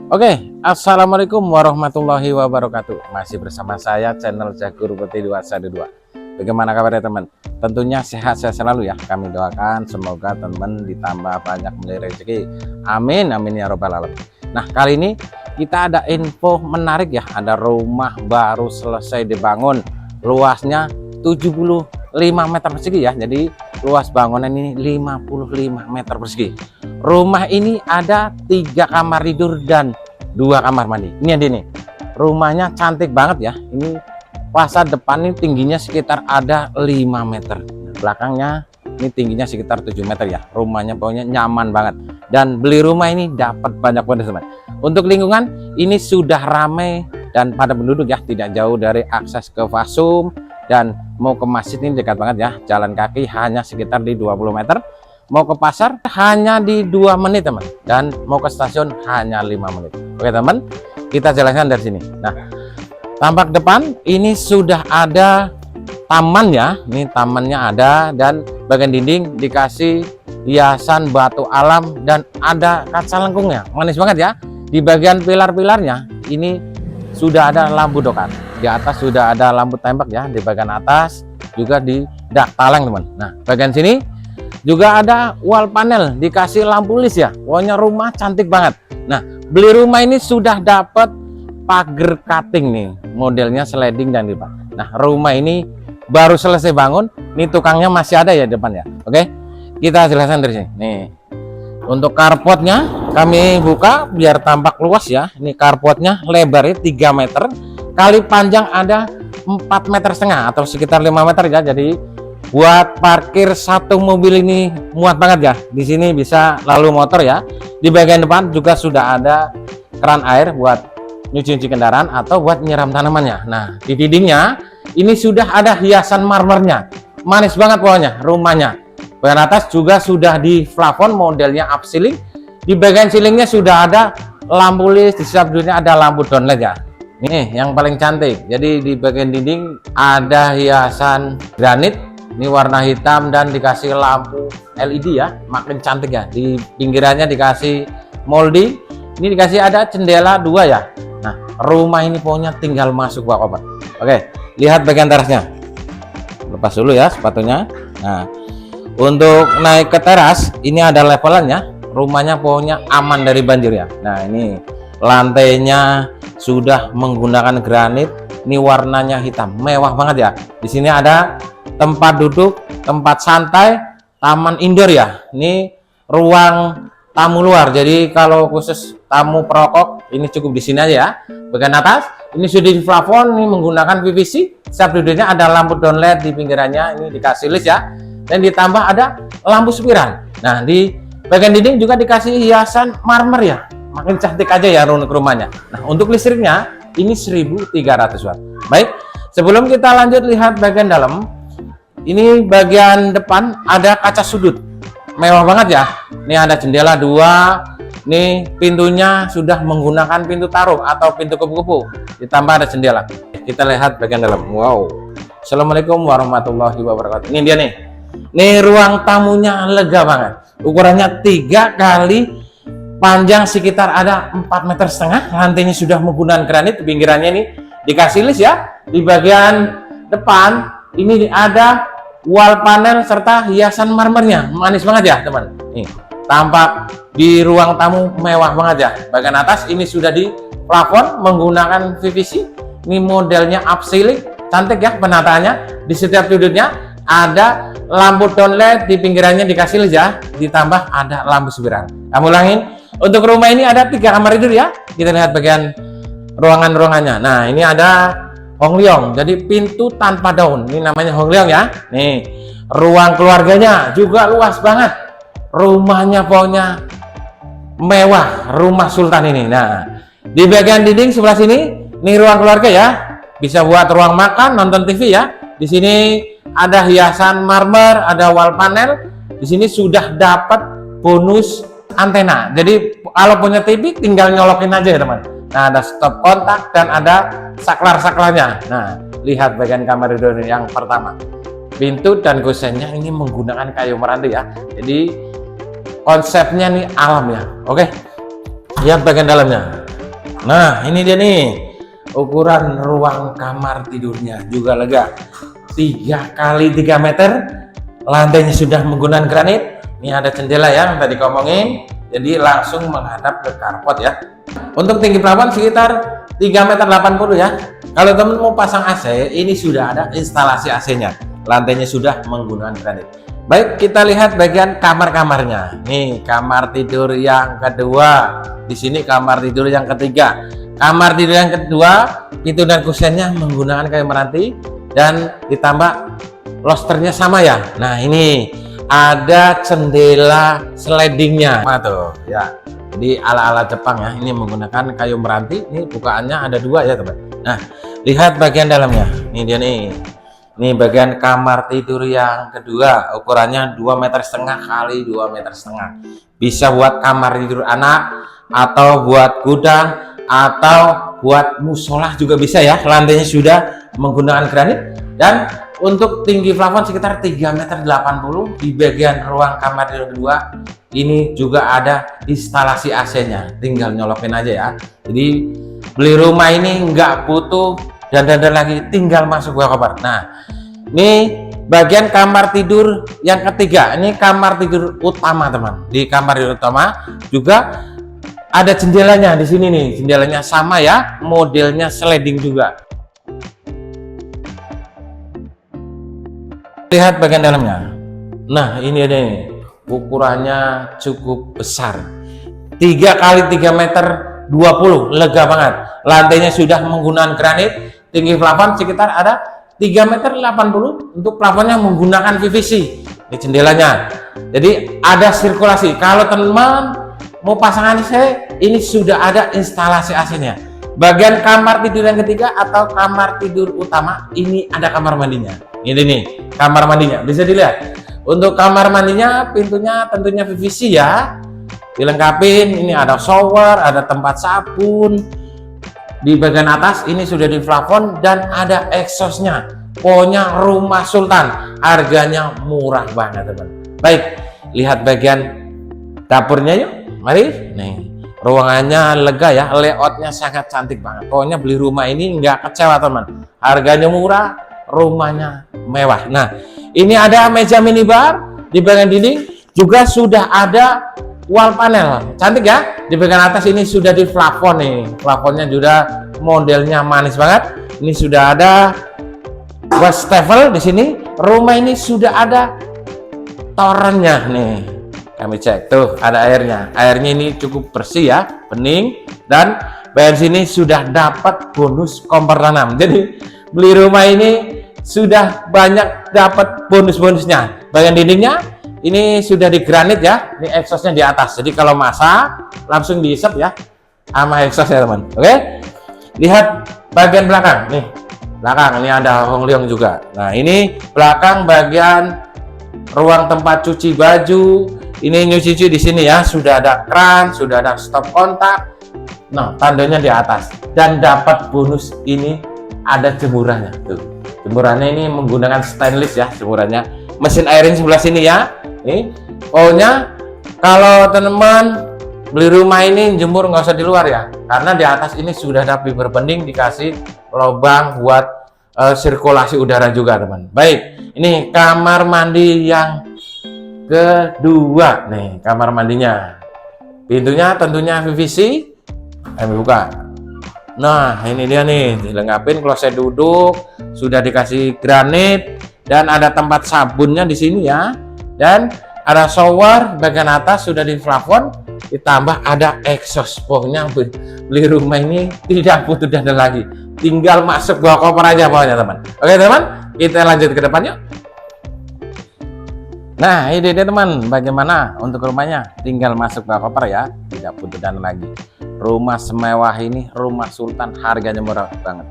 Oke, assalamualaikum warahmatullahi wabarakatuh. Masih bersama saya channel Jagur Putih 212. Bagaimana kabarnya teman? Tentunya sehat-sehat selalu ya. Kami doakan semoga teman ditambah banyak melihat rezeki. Amin amin ya robbal alamin. Nah, kali ini kita ada info menarik ya. Ada rumah baru selesai dibangun. Luasnya 75 meter persegi ya. Jadi luas bangunan ini 55 meter persegi. Rumah ini ada 3 kamar tidur dan 2 kamar mandi. Ini ada nih. Rumahnya cantik banget ya. Ini fasad depan ini tingginya sekitar ada 5 meter. Belakangnya ini tingginya sekitar 7 meter ya. Rumahnya pokoknya nyaman banget. Dan beli rumah ini dapat banyak bonus teman. Untuk lingkungan ini sudah ramai dan pada penduduk ya. Tidak jauh dari akses ke Fasum. Dan mau ke masjid ini dekat banget ya. Jalan kaki hanya sekitar di 20 meter. Mau ke pasar hanya di 2 menit teman. Dan mau ke stasiun hanya 5 menit. Oke teman, kita jelaskan dari sini. Nah, tampak depan ini sudah ada taman ya. Ini tamannya ada dan bagian dinding dikasih hiasan batu alam dan ada kaca lengkungnya. Manis banget ya. Di bagian pilar-pilarnya ini sudah ada lampu dokar. Di atas sudah ada lampu tembak ya. Di bagian atas juga di dak talang teman. Nah, bagian sini juga ada wall panel dikasih lampu lis ya. Pokoknya rumah cantik banget. Nah, beli rumah ini sudah dapat pagar cutting nih, modelnya sliding dan lipat. Nah, rumah ini baru selesai bangun. Ini tukangnya masih ada ya depan ya. Oke, kita jelaskan dari sini. Nih, untuk carportnya kami buka biar tampak luas ya. Ini carportnya lebarnya 3 meter kali panjang ada 4,5 meter atau sekitar 5 meter ya. Jadi buat parkir satu mobil ini muat banget ya. Di sini bisa lalu motor ya. Di bagian depan juga sudah ada keran air buat nyuci kendaraan atau buat nyiram tanamannya. Nah, di dindingnya ini sudah ada hiasan marmernya. Manis banget pokoknya rumahnya. Bagian atas juga sudah di plafon modelnya up ceiling. Di bagian ceilingnya sudah ada lampu lis, di setiap dindingnya ada lampu downlight ya. Nih yang paling cantik. Jadi di bagian dinding ada hiasan granit. Ini warna hitam dan dikasih lampu LED ya, makin cantik ya. Di pinggirannya dikasih molding. Ini dikasih ada jendela 2 ya. Nah, rumah ini pokoknya tinggal masuk Pak Kobar. Oke, lihat bagian terasnya. Lepas dulu ya sepatunya. Nah, untuk naik ke teras ini ada levelannya. Rumahnya pokoknya aman dari banjir ya. Nah, ini lantainya sudah menggunakan granit. Ini warnanya hitam, mewah banget ya. Di sini ada tempat duduk, tempat santai, taman indoor ya. Ini ruang tamu luar. Jadi kalau khusus tamu perokok ini cukup di sini aja ya. Bagian atas ini sudah di plafon, ini menggunakan PVC. Setiap duduknya ada lampu downlight di pinggirannya, ini dikasih list ya. Dan ditambah ada lampu spiral. Nah, di bagian dinding juga dikasih hiasan marmer ya. Makin cantik aja ya rumahnya. Nah, untuk listriknya ini 1300 watt. Baik, sebelum kita lanjut lihat bagian dalam, ini bagian depan ada kaca sudut. Mewah banget ya. Ini ada jendela 2. Nih pintunya sudah menggunakan pintu taruh atau pintu kupu-kupu. Ditambah ada jendela. Kita lihat bagian dalam. Wow. Assalamualaikum warahmatullahi wabarakatuh. Ini dia nih. Nih ruang tamunya lega banget. Ukurannya 3 kali panjang sekitar ada 4,5 meter. Lantainya sudah menggunakan granit. Pinggirannya ini dikasih lis ya. Di bagian depan ini ada wall panel serta hiasan marmernya. Manis banget ya teman. Nih, tampak di ruang tamu mewah banget ya. Bagian atas ini sudah di plafon menggunakan PVC. Ini modelnya up ceiling. Cantik ya penataannya. Di setiap sudutnya ada lampu downlight, di pinggirannya dikasih lis ya. Ditambah ada lampu spiral. Kamu ulangin. Untuk rumah ini ada 3 kamar tidur ya. Kita lihat bagian ruangan-ruangannya. Nah, ini ada Hongleong, jadi pintu tanpa daun. Ini namanya Hongleong ya. Nih, ruang keluarganya juga luas banget. Rumahnya pokoknya mewah, rumah sultan ini. Nah, di bagian dinding sebelah sini, ini ruang keluarga ya. Bisa buat ruang makan, nonton TV ya. Di sini ada hiasan marmer, ada wall panel. Di sini sudah dapat bonus antena. Jadi kalau punya TV tinggal nyolokin aja ya teman. Nah, ada stop kontak dan ada saklar-saklarnya. Nah, lihat bagian kamar tidur yang pertama. Pintu dan kusennya ini menggunakan kayu meranti ya. Jadi konsepnya nih alam ya. Oke. Lihat bagian dalamnya. Nah, ini dia nih ukuran ruang kamar tidurnya, juga lega. 3 kali 3 meter, lantainya sudah menggunakan granit. Ini ada jendela ya yang tadi ngomongin, jadi langsung menghadap ke carport ya. Untuk tinggi plafon sekitar 3,80 meter ya. Kalau teman mau pasang AC, ini sudah ada instalasi AC-nya. Lantainya sudah menggunakan granit. Baik, kita lihat bagian kamar-kamarnya. Nih, kamar tidur yang kedua. Di sini kamar tidur yang ketiga. Kamar tidur yang kedua, pintu dan kusennya menggunakan kayu meranti dan ditambah losternya sama ya. Nah, ini ada jendela slidingnya. Nah, tuh ya. Jadi ala-ala Jepang ya. Ini menggunakan kayu meranti. Ini bukaannya ada 2 ya, teman. Nah, lihat bagian dalamnya. Ini dia nih. Ini bagian kamar tidur yang kedua, ukurannya 2,5 meter kali 2,5 meter. Bisa buat kamar tidur anak, atau buat gudang, atau buat musola juga bisa ya. Lantainya sudah menggunakan granit. Dan untuk tinggi plafon sekitar 3,80 meter. Di bagian ruang kamar tidur kedua ini juga ada instalasi AC-nya. Tinggal nyolokin aja ya. Jadi beli rumah ini nggak butuh dan lagi, tinggal masuk gua kamar. Nah, ini bagian kamar tidur yang ketiga. Ini kamar tidur utama, teman. Di kamar tidur utama juga ada jendelanya di sini nih. Jendelanya sama ya, modelnya sliding juga. Lihat bagian dalamnya. Nah, ini ada nih. Ukurannya cukup besar. 3 kali 3 meter 20, lega banget. Lantainya sudah menggunakan granit. Tinggi plafon sekitar ada 3,80 meter. Untuk plafonnya menggunakan PVC. Ini jendelanya. Jadi ada sirkulasi. Kalau teman mau pasangan AC, ini sudah ada instalasi AC-nya. Bagian kamar tidur yang ketiga atau kamar tidur utama, ini ada kamar mandinya. Ini nih kamar mandinya, bisa dilihat. Untuk kamar mandinya, pintunya tentunya PVC ya. Dilengkapin, ini ada shower, ada tempat sabun. Di bagian atas ini sudah di plafon dan ada exhaustnya. Pokoknya rumah sultan, harganya murah banget, teman. Baik, lihat bagian dapurnya yuk. Mari. Nih, ruangannya lega ya, layoutnya sangat cantik banget. Pokoknya beli rumah ini nggak kecewa, teman. Harganya murah, rumahnya mewah. Nah, ini ada meja minibar. Di bagian dinding juga sudah ada wall panel, cantik ya. Di bagian atas ini sudah di plafon nih. Plafonnya juga modelnya manis banget. Ini sudah ada wastafel di sini. Rumah ini sudah ada torennya nih. Kami cek tuh, ada airnya. Airnya ini cukup bersih ya, bening. Dan bagian sini sudah dapat bonus kompor tanam. Jadi beli rumah ini sudah banyak dapat bonus-bonusnya. Bagian dindingnya ini sudah di granit ya. Ini exhaustnya di atas. Jadi kalau masak langsung diisep ya sama exhaustnya, teman. Oke. Lihat bagian belakang nih. Belakang ini ada hongliong juga. Nah, ini belakang bagian ruang tempat cuci baju. Ini nyuci di sini ya. Sudah ada kran, sudah ada stop kontak. Nah, tandanya di atas. Dan dapat bonus ini ada jemurannya tuh. Jemurannya ini menggunakan stainless ya, jemurannya. Mesin airin sebelah sini ya. Nih, pokoknya kalau teman beli rumah ini jemur nggak usah di luar ya, karena di atas ini sudah ada fiber bending, dikasih lubang buat sirkulasi udara juga, teman. Baik, ini kamar mandi yang kedua nih, kamar mandinya. Pintunya tentunya PVC. Kami buka. Nah, ini dia nih, dilengkapin kloset duduk, sudah dikasih granit dan ada tempat sabunnya di sini ya. Dan ada shower bagian atas sudah di plafon, ditambah ada exhaust. Pokoknya beli rumah ini tidak butuh dana lagi, tinggal masuk bawa koper aja pokoknya, teman. Oke, teman, kita lanjut ke depannya. Nah, ini dia, teman, bagaimana untuk rumahnya. Tinggal masuk bawa koper ya, tidak butuh dana lagi. Rumah semewah ini, rumah sultan, harganya murah banget.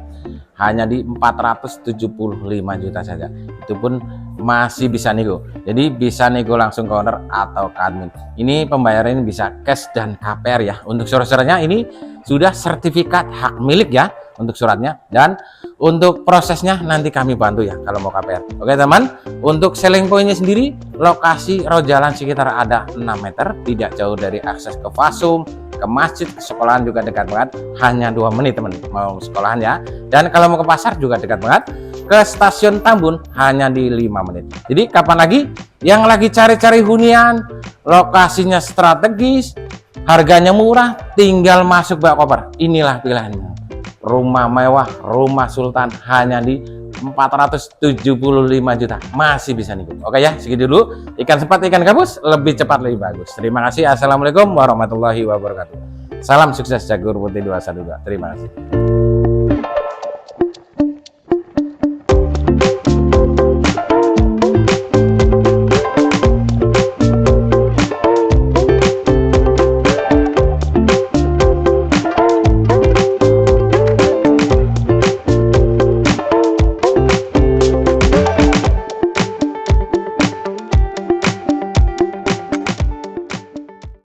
Hanya di 475 juta saja. Itu pun masih bisa nego. Jadi bisa nego langsung ke owner atau ke admin. Ini pembayaran bisa cash dan KPR ya. Untuk surat-suratnya ini sudah sertifikat hak milik ya untuk suratnya, dan untuk prosesnya nanti kami bantu ya kalau mau KPR. Oke, teman. Untuk selling pointnya sendiri, lokasi road jalan sekitar ada 6 meter, tidak jauh dari akses ke Fasum, ke masjid, ke sekolahan juga dekat banget, hanya 2 menit teman mau sekolahan ya. Dan kalau mau ke pasar juga dekat banget, ke stasiun Tambun hanya di 5 menit. Jadi kapan lagi yang lagi cari-cari hunian, lokasinya strategis, harganya murah, tinggal masuk bak koper. Inilah pilihannya. Rumah mewah, rumah sultan hanya di 475 juta. Masih bisa nih. Oke ya, segitu dulu. Ikan sepat, ikan gabus, lebih cepat lebih bagus. Terima kasih. Assalamualaikum warahmatullahi wabarakatuh. Salam sukses Jagur Putih 212. Terima kasih.